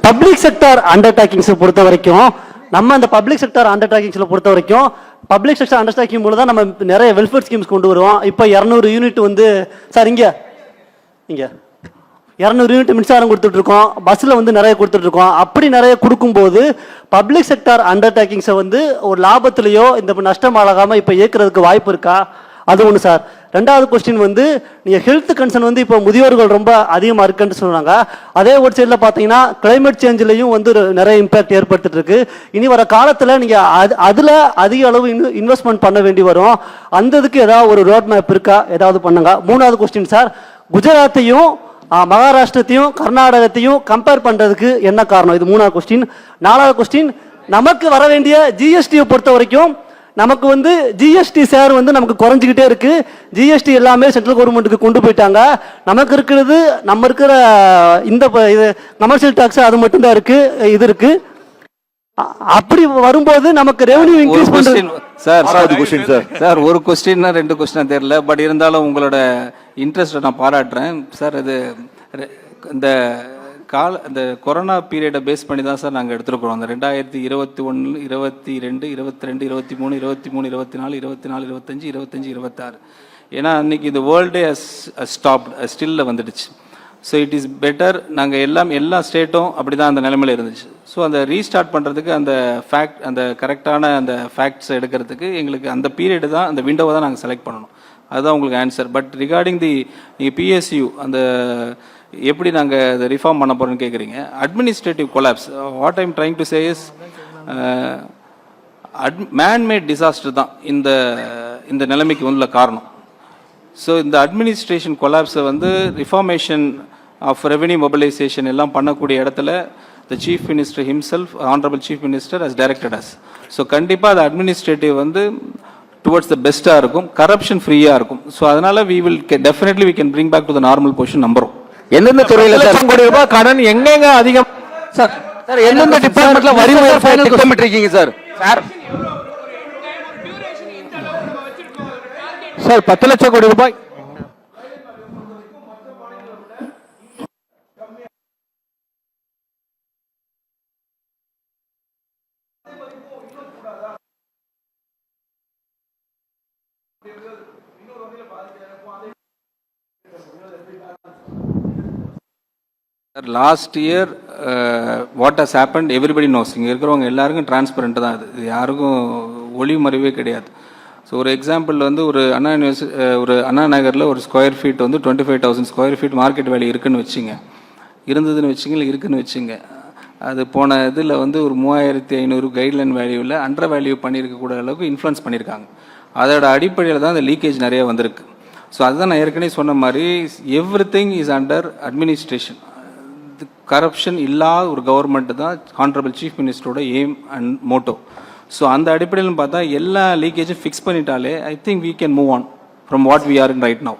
Public sector அண்டர்டேக்கிங்ஸை பொறுத்த வரைக்கும் நம்ம அந்த பப்ளிக் செக்டார் அண்டர்டேக்கிங்ஸில் பொறுத்த வரைக்கும் பப்ளிக் செக்டார் அண்டர்டேக்கிங் மூலம் தான் நம்ம நிறைய வெல்ஃபேர் ஸ்கீம்ஸ் கொண்டு வருவோம். இப்போ 200 யூனிட் வந்து சார் இங்கே 200 யூனிட் மின்சாரம் கொடுத்துட்ருக்கோம், பஸ்ஸில் வந்து நிறைய கொடுத்துட்ருக்கோம். அப்படி நிறைய கொடுக்கும்போது பப்ளிக் செக்டார் அண்டர்டேக்கிங்ஸை வந்து ஒரு லாபத்திலேயோ இந்த நஷ்டம் ஆகாமல் இப்போ இயக்கிறதுக்கு வாய்ப்பு இருக்கா? அது ஒன்று சார். ரெண்டாவது கொஸ்டின் வந்து நீங்கள் ஹெல்த் கன்சர்ன் வந்து இப்போ முதியோர்கள் ரொம்ப அதிகமாக இருக்குன்னு சொல்கிறாங்க. அதே ஒரு சைடில் பார்த்தீங்கன்னா கிளைமேட் சேஞ்சிலையும் வந்து நிறைய இம்பேக்ட் ஏற்படுத்திட்டு இருக்கு. இனி வர காலத்தில் நீங்கள் அதில் அதிக அளவு இன்வெஸ்ட்மெண்ட் பண்ண வேண்டி வரும். அந்த இதுக்கு ஏதாவது ஒரு ரோட் மேப் இருக்கா? ஏதாவது பண்ணுங்க. மூணாவது கொஸ்டின் சார், குஜராத்தையும் மகாராஷ்டிரத்தையும் கர்நாடகத்தையும் கம்பேர் பண்ணுறதுக்கு என்ன காரணம்? இது மூணாவது கொஸ்டின். நாலாவது கொஸ்டின், நமக்கு வர வேண்டிய ஜிஎஸ்டியை பொறுத்த வரைக்கும் நமக்கு வந்து ஜிஎஸ்டி ஷேர் வந்து நமக்கு குறைஞ்சிக்கிட்டே இருக்கு. ஜிஎஸ்டி எல்லாமே சென்ட்ரல் கவர்மெண்ட்டுக்கு கொண்டு போயிட்டாங்க. நமக்கு இருக்கிறது நம்ம இருக்கிற இந்த இது கமர்ஷியல் டாக்ஸ் அது மட்டும்தான் இருக்கு. இது இருக்கு. அப்படி வரும்போது நமக்கு ரெவன்யூ இன்க்ரீஸ் பண்றது சார் ஒரு கொஸ்டின் ரெண்டு கொஸ்டின் தெரியல. பட் இருந்தாலும் உங்களோட இன்ட்ரெஸ்ட்டை நான் பாராட்டுறேன் சார். இது இந்த கொரோனா பீரியடை பேஸ் பண்ணி தான் சார் நாங்கள் எடுத்துருக்குறோம். அந்த 2021, 22, 22, 23, 23, 24, 24, 25, 25, 26. ஏன்னா அன்னைக்கு இந்த வேர்ல்டே ஸ்டாப்ட் ஸ்டில்ல வந்துடுச்சு. So it is better. நாங்கள் எல்லா ஸ்டேட்டும் அப்படி தான் அந்த நிலைமையில் இருந்துச்சு. ஸோ அந்த ரீஸ்டார்ட் பண்ணுறதுக்கு அந்த கரெக்டான அந்த ஃபேக்ட்ஸை எடுக்கிறதுக்கு எங்களுக்கு அந்த பீரியடு தான், அந்த விண்டோவை தான் நாங்கள் செலக்ட் பண்ணணும். அதுதான் உங்களுக்கு ஆன்சர். பட் ரிகார்டிங் நீங்கள் பிஎஸ்யூ அந்த எப்படி நாங்கள் அதை ரிஃபார்ம் பண்ண போகிறோன்னு கேட்குறீங்க. Administrative collapse, what I'm trying to say is man-made disaster தான் இந்த நிலைமைக்கு உள்ள காரணம். ஸோ இந்த அட்மினிஸ்ட்ரேஷன் கொலாப்ஸை வந்து ரிஃபார்மேஷன் ஆஃப் ரெவென்யூ மொபிலைசேஷன் எல்லாம் பண்ணக்கூடிய இடத்துல the chief minister himself, honourable chief minister has directed us. So கண்டிப்பாக அது அட்மினிஸ்ட்ரேட்டிவ் வந்து டுவர்ட்ஸ் த பெஸ்ட்டாக இருக்கும், கரப்ஷன் ஃப்ரீயாக இருக்கும். ஸோ அதனால் definitely we can bring back to the normal position நம்புறோம். எந்தெந்த துறையில கோடி ரூபாய் கடன் எங்கெங்க அதிகம் சார்? சார் எந்தெந்த டிபார்ட்மெண்ட்ல வரி திட்டமிட்டிருக்கீங்க சார்? சார் 10 லட்சம் கோடி ரூபாய் last year what has happened everybody knows. இங்கே இருக்கிறவங்க எல்லாருக்கும் டிரான்ஸ்பரண்ட் தான். இது யாருக்கும் ஒளிவு மறைவே கிடையாது. ஸோ ஒரு எக்ஸாம்பிள் வந்து ஒரு அண்ணா நகரில் ஒரு ஸ்கொயர் ஃபீட் வந்து 25,000 ஸ்கொயர் ஃபீட் மார்க்கெட் வேல்யூ இருக்குதுன்னு வச்சுங்க. அது போன இதில் வந்து ஒரு 3,500 கைட்லைன் வேல்யூவில் அண்டர் வேல்யூ பண்ணியிருக்கக்கூடிய அளவுக்கு இன்ஃப்ளூன்ஸ் பண்ணியிருக்காங்க. அதோட அடிப்படையில் தான் அந்த லீக்கேஜ் நிறைய வந்திருக்கு. ஸோ அதுதான் நான் ஏற்கனவே சொன்ன மாதிரி everything is under administration. Corruption இல்லாத ஒரு கவர்மெண்ட் தான் ஆனரபிள் சீஃப் மினிஸ்டரோட எய்ம் அண்ட் மோட்டோ. ஸோ அந்த அடிப்படையில் பார்த்தா எல்லா லீக்கேஜும் ஃபிக்ஸ் பண்ணிட்டாலே I think we can move on from what we are in right now.